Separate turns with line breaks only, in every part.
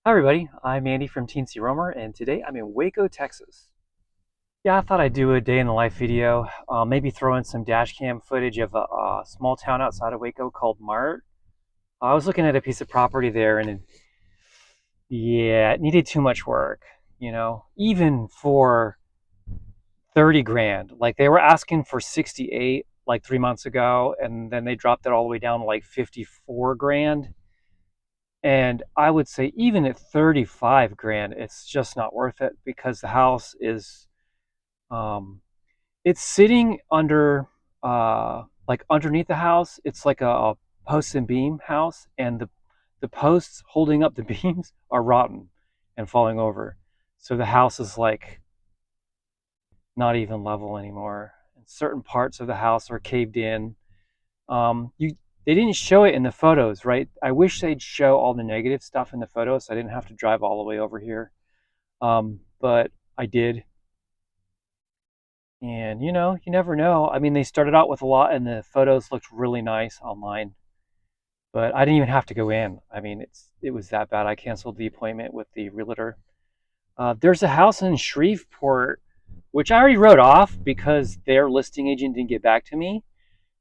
Hi everybody, I'm Andy from TNCRoamer, and today I'm in Waco, Texas. Yeah, I thought I'd do a day in the life video, maybe throw in some dash cam footage of a small town outside of Waco called Mart. I was looking at a piece of property there, and yeah, it needed too much work, even for 30 grand. Like they were asking for 68 like 3 months ago, and then they dropped it all the way down to like 54 grand. And I would say even at 35 grand, it's just not worth it because the house is um it's sitting under like underneath the house. It's like a post and beam house, and the posts holding up the beams are rotten and falling over. So the house is like not even level anymore. And certain parts of the house are caved in. You They didn't show it in the photos, right? I wish they'd show all the negative stuff in the photos so I didn't have to drive all the way over here. But I did. And you never know. I mean, they started out with a lot and the photos looked really nice online. But I didn't even have to go in. I mean, it was that bad. I canceled the appointment with the realtor. There's a house in Shreveport, which I already wrote off because their listing agent didn't get back to me.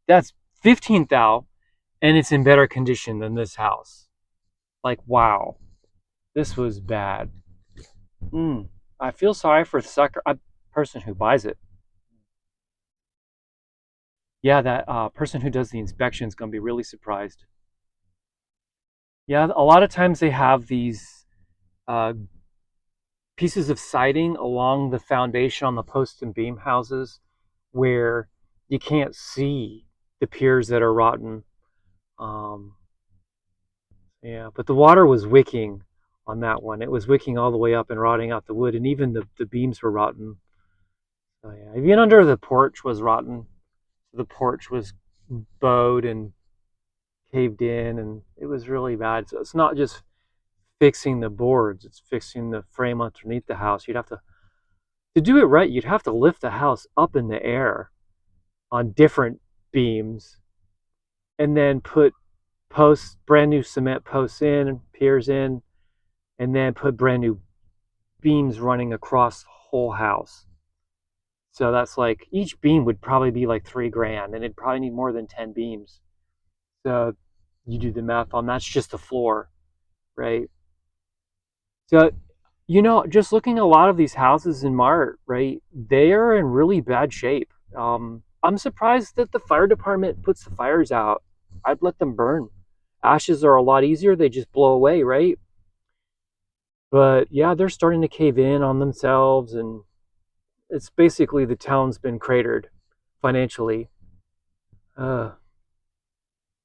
That's 15,000, and it's in better condition than this house. Like, wow, this was bad. I feel sorry for the sucker person who buys it. Yeah, that person who does the inspection is going to be really surprised. Yeah, a lot of times they have these uh, pieces of siding along the foundation on the post and beam houses where you can't see the piers that are rotten. Um, yeah, but the water was wicking on that one. It was wicking all the way up and rotting out the wood, and even the beams were rotten. So yeah, even under the porch was rotten. The porch was bowed and caved in, and it was really bad. So it's not just fixing the boards; it's fixing the frame underneath the house. You'd have to do it right. You'd have to lift the house up in the air on different beams, and then put posts, brand new cement posts in, piers in, and then put brand new beams running across the whole house. So that's like each beam would probably be like 3 grand, and it'd probably need more than 10 beams. So you do the math on that's just the floor, right? So, just looking at a lot of these houses in Mart, right? They are in really bad shape. I'm surprised that the fire department puts the fires out. I'd let them burn. Ashes are a lot easier, they just blow away, right? But yeah, they're starting to cave in on themselves, and it's basically the town's been cratered financially. Uh,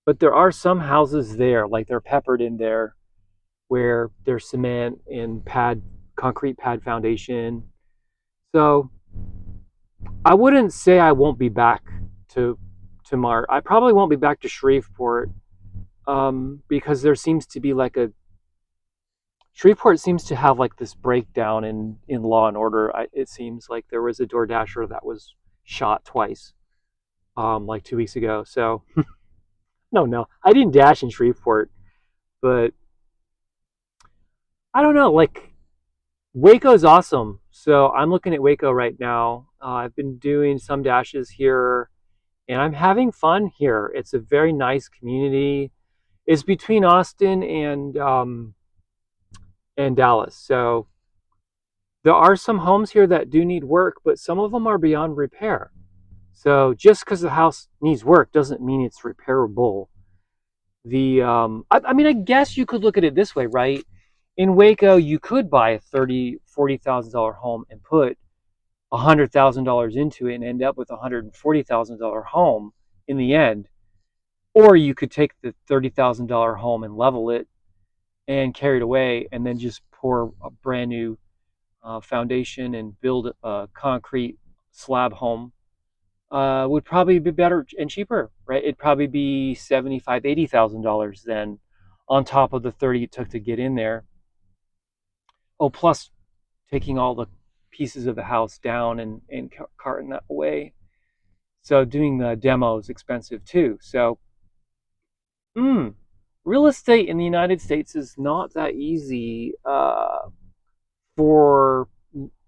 but there are some houses there, like they're peppered in there, where there's cement and concrete pad foundation. So I wouldn't say I won't be back to Mart. I probably won't be back to Shreveport because there seems to be like a Shreveport seems to have like this breakdown in law and order. It seems like there was a DoorDasher that was shot twice, like 2 weeks ago. So no, I didn't dash in Shreveport, but I don't know. Like Waco's awesome. So I'm looking at Waco right now. I've been doing some dashes here, and I'm having fun here. It's a very nice community. It's between Austin and Dallas. So there are some homes here that do need work, but some of them are beyond repair. So just because the house needs work doesn't mean it's repairable. I mean, I guess you could look at it this way, right? In Waco, you could buy a $40,000 home and put $100,000 into it and end up with a $140,000 home in the end. Or you could take the $30,000 home and level it and carry it away, and then just pour a brand new foundation and build a concrete slab home. Would probably be better and cheaper, right? It'd probably be $75,000, $80,000 then, on top of the 30 it took to get in there. Oh, plus taking all the pieces of the house down and carting that away. So doing the demo is expensive too. So, mm, real estate in the United States is not that easy for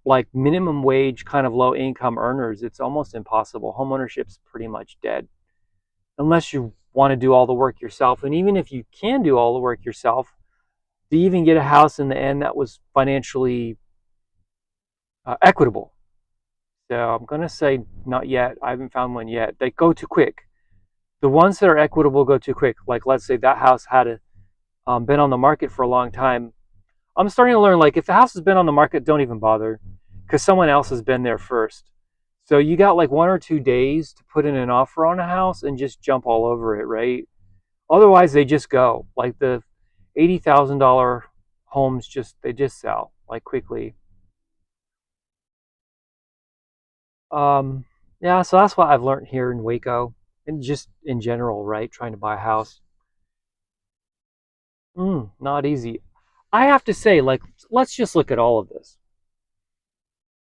like minimum wage kind of low income earners. It's almost impossible. Home ownership's pretty much dead unless you want to do all the work yourself. And even if you can do all the work yourself, to even get a house in the end that was financially equitable. So I'm going to say not yet. I haven't found one yet. They go too quick. The ones that are equitable go too quick. Like let's say that house had been on the market for a long time. I'm starting to learn, like, if the house has been on the market, don't even bother because someone else has been there first. So you got like 1 or 2 days to put in an offer on a house and just jump all over it, right? Otherwise, they just go. Like the $80,000 homes, they just sell like quickly. Um, yeah, so that's what I've learned here in Waco and just in general, right? Trying to buy a house. Not easy. I have to say, like, let's just look at all of this.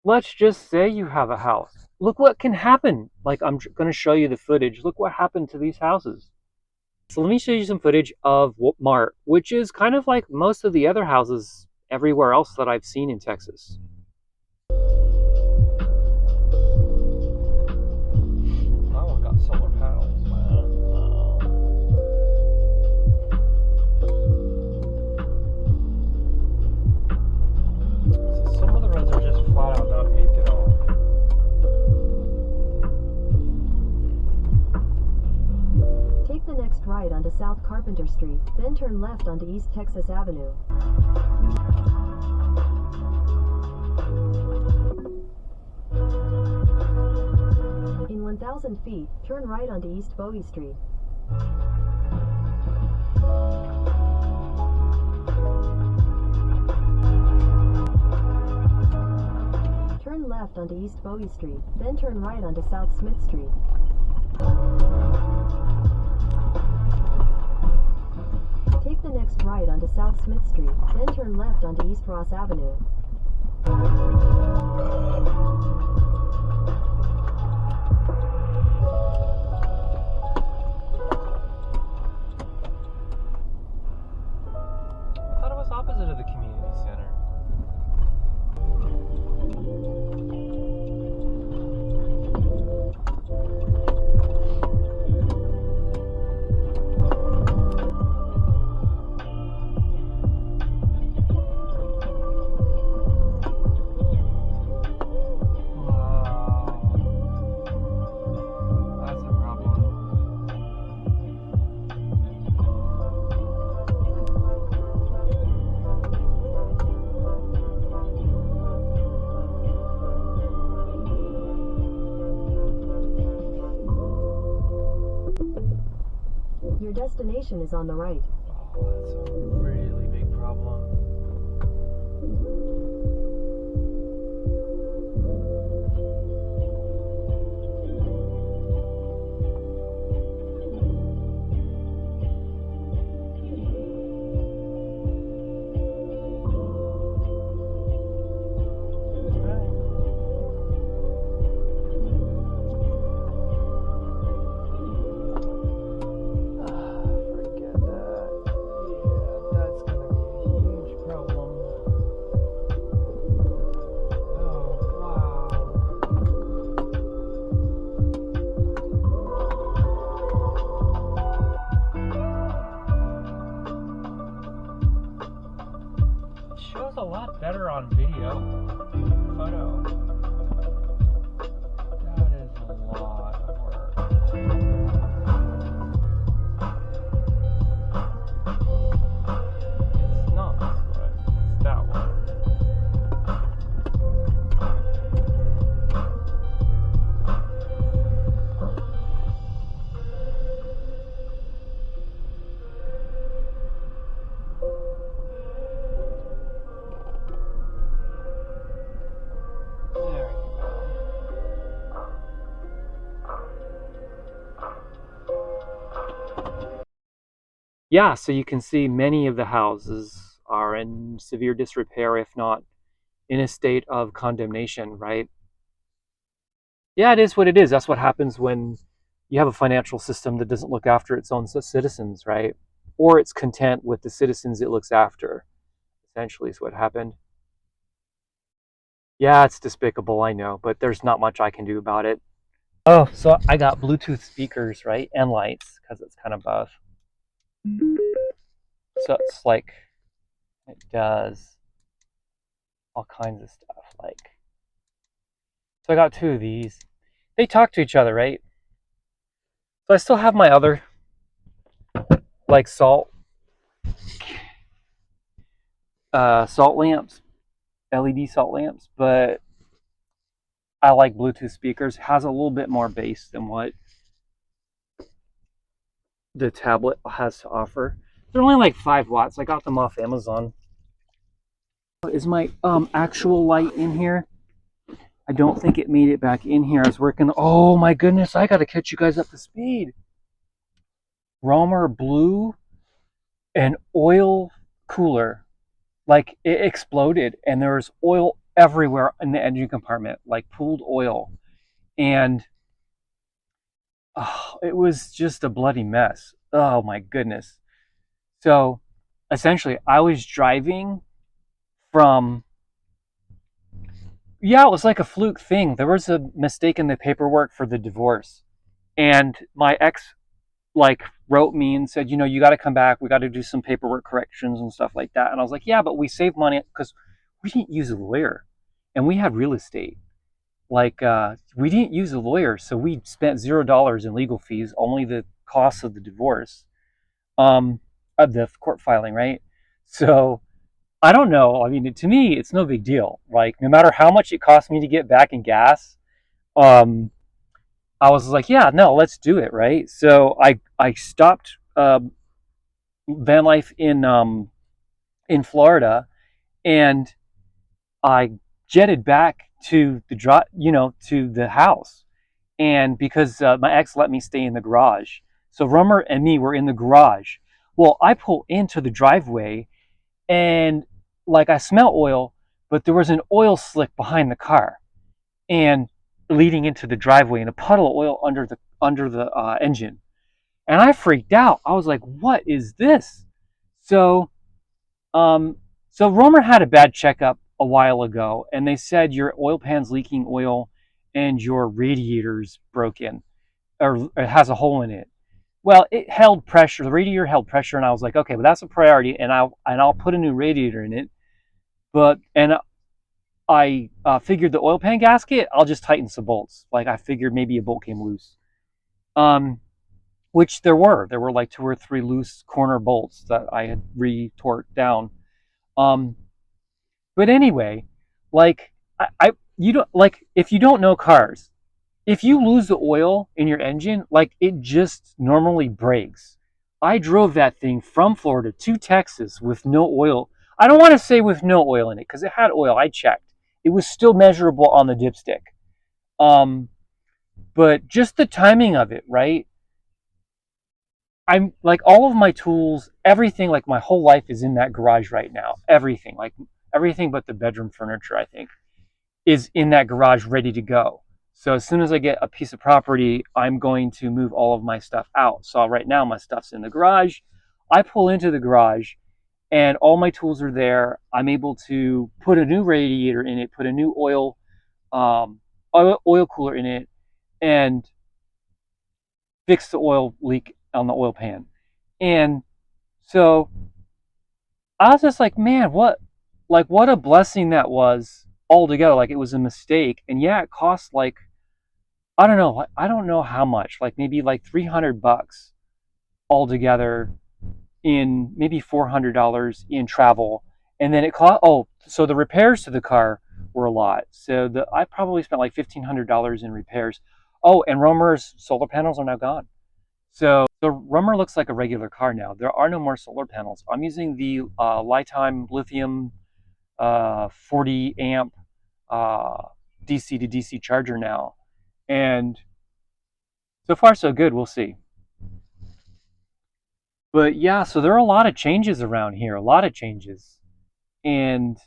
Let's just say you have a house. Look what can happen. Like, I'm going to show you the footage. Look what happened to these houses. So let me show you some footage of Mart, which is kind of like most of the other houses everywhere else that I've seen in Texas. That one got solar panels, man. So some of the roads are just flat out not paved at all.
Take the next right onto South Carpenter Street, then turn left onto East Texas Avenue. In 1,000 feet, turn right onto East Bowie Street. Turn left onto East Bowie Street, then turn right onto South Smith Street. Take the next right onto South Smith Street, then turn left onto East Ross Avenue.
I thought it was opposite of the community center.
Your destination is on the right.
Oh, that's a really big problem. Shows a lot better on video. Photo. That is a lot of work. It's not this way. It's that one. Yeah, so you can see many of the houses are in severe disrepair, if not in a state of condemnation, right? Yeah, it is what it is. That's what happens when you have a financial system that doesn't look after its own citizens, right? or it's content with the citizens it looks after. Essentially, is what happened. Yeah, it's despicable, I know, but there's not much I can do about it. Oh, so I got Bluetooth speakers, right, and lights because it's kind of both. So it's like it does all kinds of stuff. Like, so I got two of these. They talk to each other, right? So I still have my other like salt lamps, LED salt lamps, but I like Bluetooth speakers. It has a little bit more bass than what the tablet has to offer. They're only like 5 watts. I got them off Amazon. Is my actual light in here? I don't think it made it back in here. I was working. Oh my goodness! I got to catch you guys up to speed. Romer blew an oil cooler, like it exploded, and there was oil everywhere in the engine compartment, like pooled oil, and oh, it was just a bloody mess. Oh my goodness! So essentially, I was driving from, yeah, it was like a fluke thing. There was a mistake in the paperwork for the divorce, and my ex like wrote me and said, you know, you got to come back. We got to do some paperwork corrections and stuff like that. And I was like, yeah, but we saved money because we didn't use a lawyer, and we had real estate. Like we didn't use a lawyer, so we spent $0 in legal fees, only the cost of the divorce, of the court filing, right? So I don't know. I mean, to me, it's no big deal. Like, no matter how much it cost me to get back in gas, um, I was like, yeah, no, let's do it, right? So I stopped van life in Florida, and I jetted back to the to the house, and because my ex let me stay in the garage, so Rummer and me were in the garage. Well, I pull into the driveway, and like I smell oil, but there was an oil slick behind the car, and leading into the driveway, and a puddle of oil under the engine, and I freaked out. I was like, "What is this?" So, um, so Romer had a bad checkup a while ago, and they said your oil pan's leaking oil, and your radiator's broken, or it has a hole in it. Well, it held pressure. The radiator held pressure, and I was like, okay, well that's a priority, and I'll put a new radiator in it. But and I figured the oil pan gasket, I'll just tighten some bolts. Like I figured maybe a bolt came loose. Um, which there were like two or three loose corner bolts that I had retorqued down. Um, but anyway, like I you don't like if you don't know cars, if you lose the oil in your engine, like it just normally breaks. I drove that thing from Florida to Texas with no oil. I don't want to say with no oil in it because it had oil. I checked. It was still measurable on the dipstick. Um, but just the timing of it, right? I'm like all of my tools, everything, like my whole life is in that garage right now. Everything, like everything but the bedroom furniture, I think, is in that garage ready to go. So as soon as I get a piece of property, I'm going to move all of my stuff out. So right now my stuff's in the garage. I pull into the garage and all my tools are there. I'm able to put a new radiator in it, put a new um, oil cooler in it, and fix the oil leak on the oil pan. And so I was just like, man, what a blessing that was altogether. Like it was a mistake. And yeah, it cost like, I don't know how much, like maybe like $300 altogether, in maybe $400 in travel. And then it cost, oh, so the repairs to the car were a lot. So I probably spent like $1,500 in repairs. Oh, and Romer's solar panels are now gone. So the Romer looks like a regular car now. There are no more solar panels. I'm using the Lifetime Lithium 40 amp DC to DC charger now. And so far, so good. We'll see. But yeah, so there are a lot of changes around here, a lot of changes. And,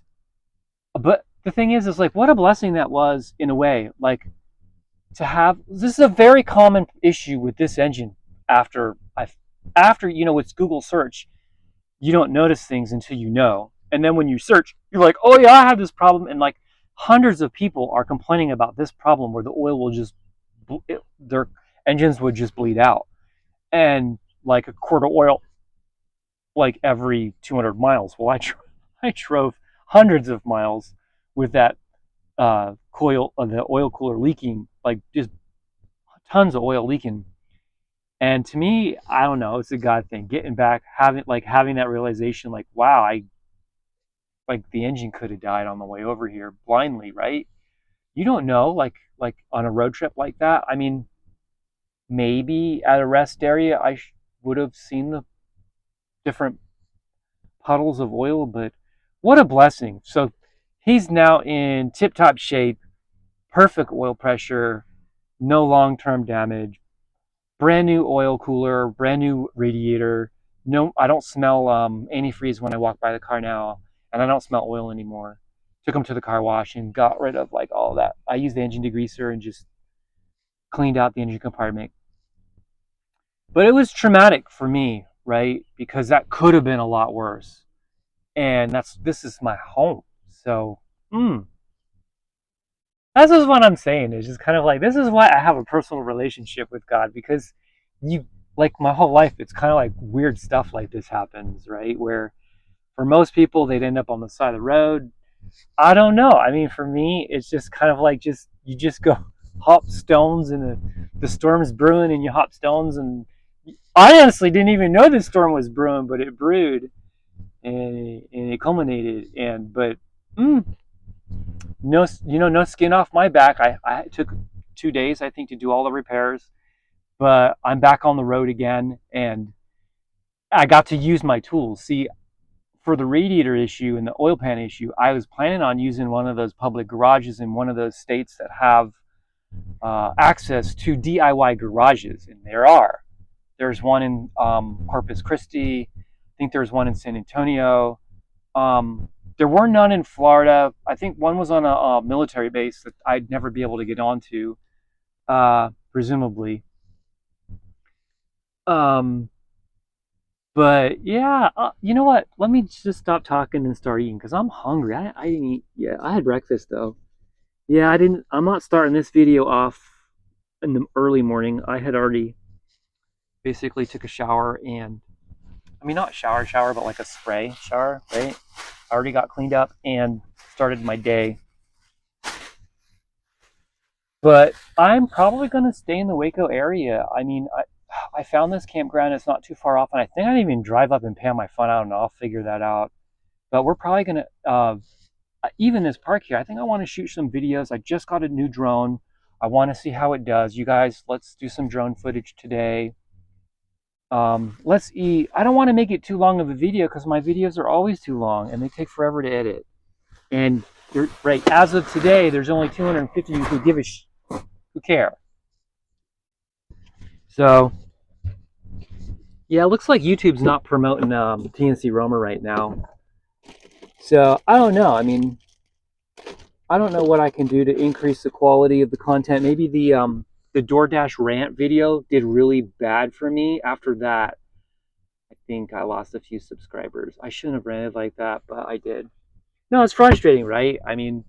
but the thing is like, what a blessing that was in a way. Like, to have, this is a very common issue with this engine after after, with Google search, you don't notice things until you know. And then when you search, you're like, oh yeah, I have this problem. And like hundreds of people are complaining about this problem where the oil will just, their engines would just bleed out. And like a quart of oil, like every 200 miles. Well, I drove hundreds of miles with that the oil cooler leaking, like just tons of oil leaking. And to me, I don't know, it's a God thing. Getting back, having that realization, like, wow, I like the engine could have died on the way over here blindly, right? You don't know, like on a road trip like that. I mean, maybe at a rest area, would have seen the different puddles of oil, but what a blessing. So he's now in tip-top shape, perfect oil pressure, no long-term damage, brand new oil cooler, brand new radiator. No, I don't smell antifreeze when I walk by the car now, and I don't smell oil anymore. Took him to the car wash and got rid of like all of that. I used the engine degreaser and just cleaned out the engine compartment. But it was traumatic for me, right? Because that could have been a lot worse. And this is my home. So, that's just what I'm saying. It's just kind of like, this is why I have a personal relationship with God, because you, like my whole life, it's kind of like weird stuff like this happens, right? Where for most people, they'd end up on the side of the road. I don't know. I mean, for me, it's just kind of like you just go hop stones and the storm's brewing and you hop stones. And I honestly didn't even know this storm was brewing, but it brewed and it culminated. But mm, no, no skin off my back. I took 2 days, I think, to do all the repairs, but I'm back on the road again, and I got to use my tools. See, for the radiator issue and the oil pan issue, I was planning on using one of those public garages in one of those states that have access to DIY garages, and there are. There's one in Corpus Christi. I think there's one in San Antonio. There were none in Florida. I think one was on a military base that I'd never be able to get onto, presumably. Um, but yeah, you know what? Let me just stop talking and start eating because I'm hungry. I didn't eat. Yeah, I had breakfast though. Yeah, I didn't. I'm not starting this video off in the early morning. I had already basically took a shower and, I mean, not shower, but like a spray shower, right? I already got cleaned up and started my day. But I'm probably going to stay in the Waco area. I mean, I found this campground. It's not too far off, and I think I didn't even drive up and pan my phone out, and I'll figure that out. But we're probably going to, even this park here, I think I want to shoot some videos. I just got a new drone. I want to see how it does. You guys, let's do some drone footage today. Let's eat. I don't want to make it too long of a video because my videos are always too long and they take forever to edit. And right, as of today, there's only 250 who give a who care. So yeah, it looks like YouTube's not promoting TNCRoamer right now. So I don't know. I mean, I don't know what I can do to increase the quality of the content. Maybe the DoorDash rant video did really bad for me. After that, I think I lost a few subscribers. I shouldn't have ranted like that, but I did. No, it's frustrating, right? I mean,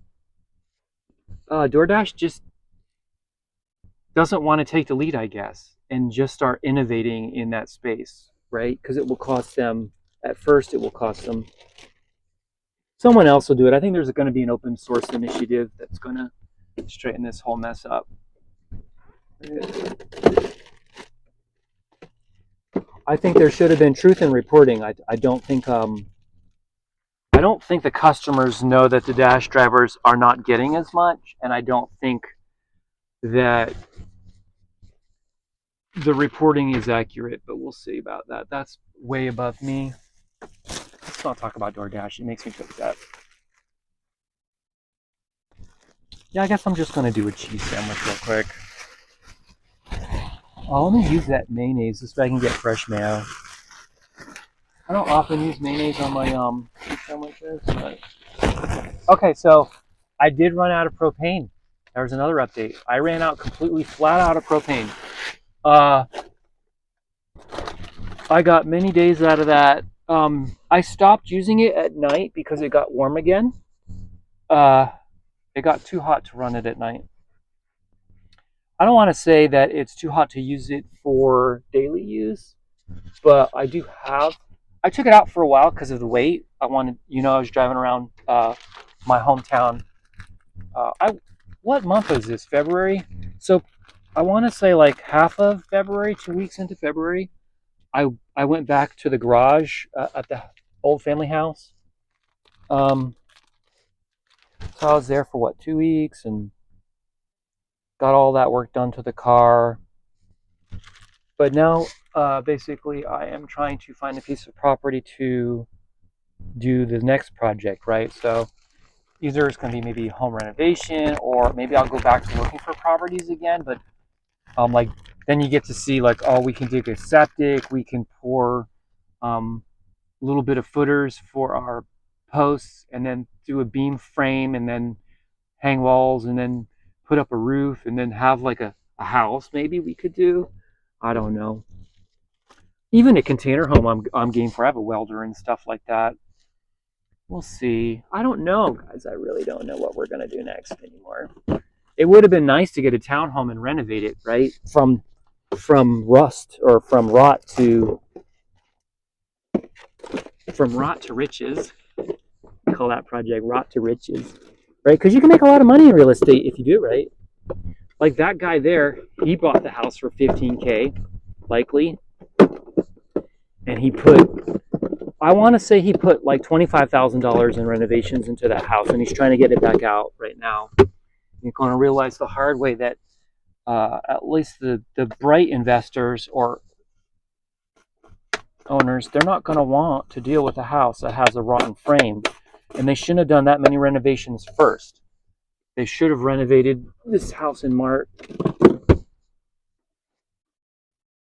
DoorDash just doesn't want to take the lead, I guess, and just start innovating in that space, right? Because it will cost them, at first, it will cost them. Someone else will do it. I think there's going to be an open source initiative that's going to straighten this whole mess up. I think there should have been truth in reporting. I don't think the customers know that the Dash drivers are not getting as much, and I don't think that the reporting is accurate, but we'll see about that. That's way above me. Let's not talk about DoorDash. It makes me feel upset. Yeah, I guess I'm just going to do a cheese sandwich real quick. Oh, let me use that mayonnaise just so I can get fresh mayo. I don't often use mayonnaise on my cheese sandwiches, but... Okay, so I did run out of propane. There's another update. I ran out completely flat out of propane. I got many days out of that. I stopped using it at night because it got warm again. Uh, it got too hot to run it at night. I don't want to say that it's too hot to use it for daily use, but I took it out for a while because of the weight. I wanted, I was driving around my hometown. What month is this? February. So I want to say like half of February, 2 weeks into February, I went back to the garage at the old family house. Um, so I was there for what, 2 weeks, and got all that work done to the car. But now, basically, I am trying to find a piece of property to do the next project, right? So either it's going to be maybe home renovation, or maybe I'll go back to looking for properties again. But like then you get to see like, oh, we can dig a septic, we can pour a little bit of footers for our posts, and then do a beam frame, and then hang walls, and then put up a roof, and then have like a house maybe we could do. I don't know. Even a container home, I'm game for. I have a welder and stuff like that. We'll see. I don't know, guys. I really don't know what we're gonna do next anymore. It would have been nice to get a townhome and renovate it, right? From rust, or from rot to riches. Call that project Rot to Riches, right? Because you can make a lot of money in real estate if you do it right. Like that guy there, he bought the house for 15K, likely, and I want to say he put like $25,000 in renovations into that house, and he's trying to get it back out right now. You're going to realize the hard way that at least the bright investors or owners, they're not going to want to deal with a house that has a rotten frame, and they shouldn't have done that many renovations first. They should have renovated this house in Mart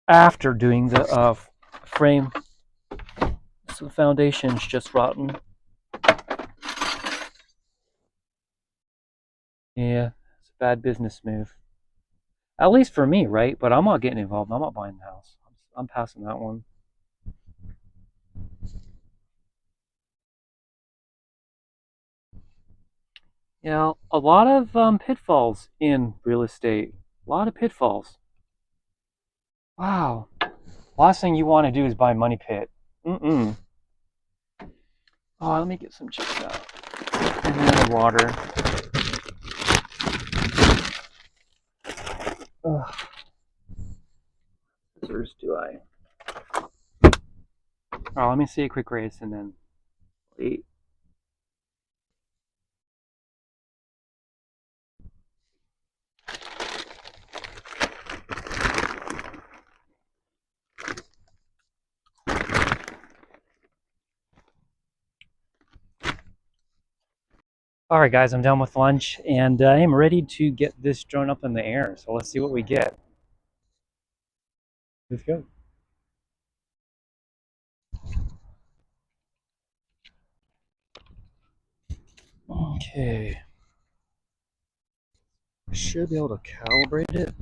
after doing the frame. So the foundation's just rotten. Yeah, it's a bad business move. At least for me, right? But I'm not getting involved. I'm not buying the house. I'm passing that one. Yeah, a lot of pitfalls in real estate. A lot of pitfalls. Wow. Last thing you want to do is buy money pit. Mm-mm. Oh, let me get some chips out. And then the water. Ugh. Scissors do I? Oh, let me see a quick race and then eat. All right, guys, I'm done with lunch, and I am ready to get this drone up in the air. So let's see what we get. Let's go. Okay. Should be able to calibrate it.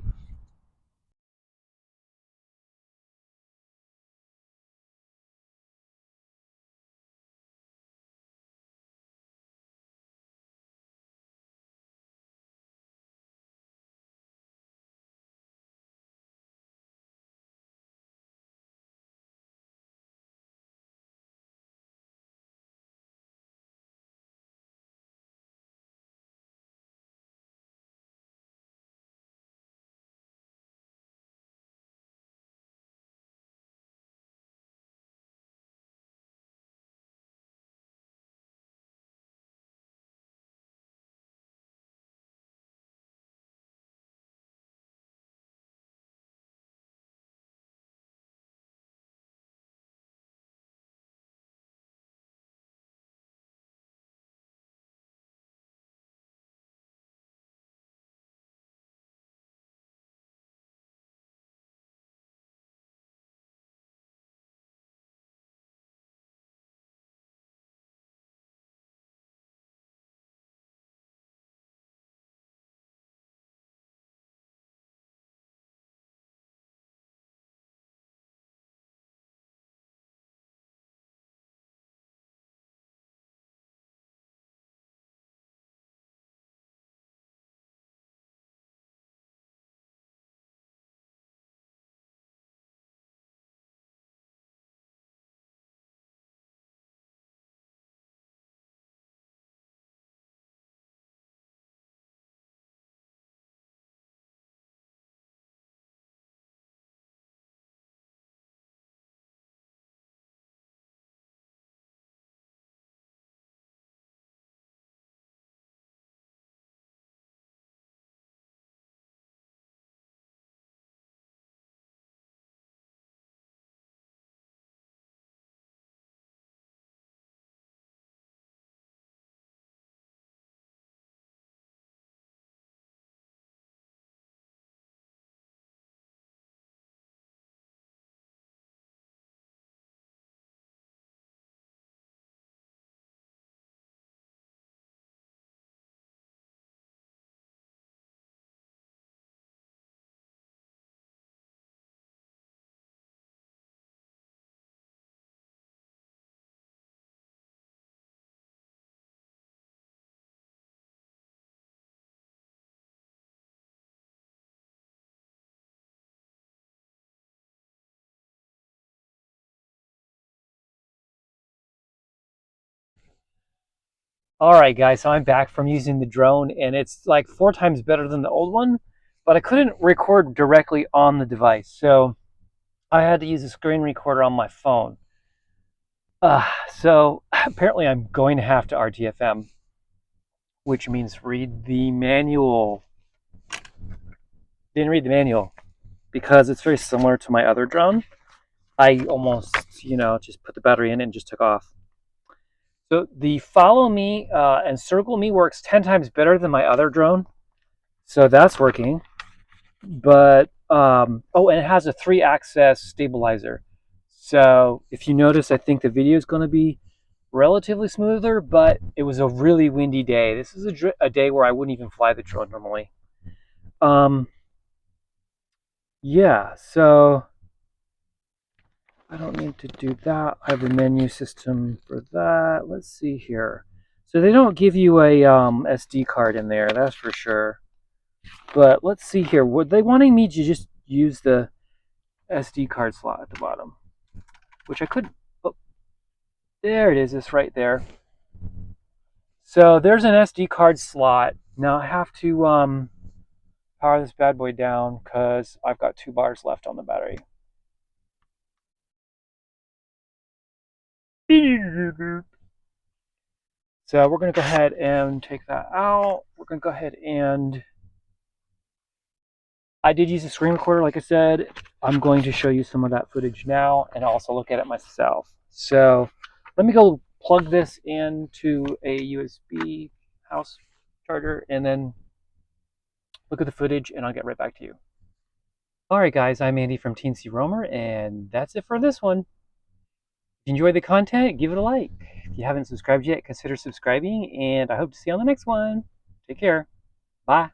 All right, guys, so I'm back from using the drone, and it's like 4 times better than the old one, but I couldn't record directly on the device, so I had to use a screen recorder on my phone. So apparently I'm going to have to RTFM, which means read the manual. Didn't read the manual because it's very similar to my other drone. I almost, just put the battery in and just took off. So the follow me and circle me works 10 times better than my other drone. So that's working. But, oh, and it has a 3-axis stabilizer. So if you notice, I think the video is going to be relatively smoother, but it was a really windy day. This is a day where I wouldn't even fly the drone normally. Um, yeah, so I don't need to do that. I have a menu system for that. Let's see here. So they don't give you a SD card in there, that's for sure. But let's see here. Were they wanting me to just use the SD card slot at the bottom? Which I could. Oh, there it is. It's right there. So there's an SD card slot. Now I have to power this bad boy down because I've got 2 bars left on the battery. So we're going to go ahead and take that out. We're going to go ahead and I did use a screen recorder, like I said. I'm going to show you some of that footage now and also look at it myself. So let me go plug this into a USB house charger and then look at the footage and I'll get right back to you. All right, guys, I'm Andy from TNCRoamer, and that's it for this one. If you enjoyed the content, give it a like. If you haven't subscribed yet, consider subscribing, and I hope to see you on the next one. Take care. Bye.